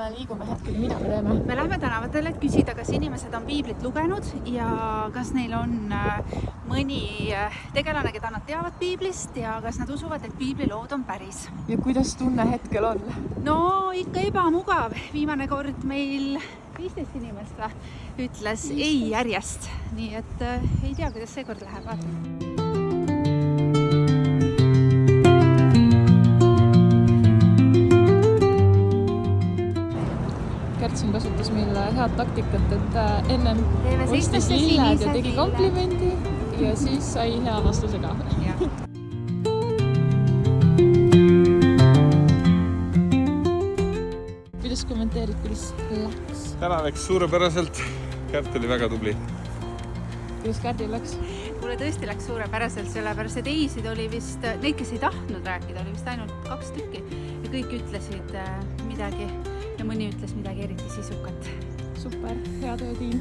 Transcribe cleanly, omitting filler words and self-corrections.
me liigume hetkel ja mida me teeme? Me lähme tänavatele, et küsida, kas inimesed on piiblit lugenud ja kas neil on mõni tegelane, keda nad teavad piiblist ja kas nad usuvad, et piiblilood on päris. Ja kuidas tunne hetkel on? No ikka ebamugav. Viimane kord meil 15 inimest ütles ei järjest. Nii et ei tea, kuidas seekord läheb. Kärtsin kasutas meile head taktikat, et ennem ostis lilled ja tegi komplimendi ja siis sai hea vastuse ka. Kuidas kommenteerid, kuidas läks? Täna läks suurepäraselt. Kärt oli väga tubli. Kuidas Kärdil läks? Mulle tõesti läks suurepäraselt, sellepärast et eisid oli vist, neid, kes ei tahtnud rääkida, oli vist ainult 2 tükki ja kõik ütlesid midagi ja mõni ütles midagi eriti sisukat. Super, hea töö, tiim!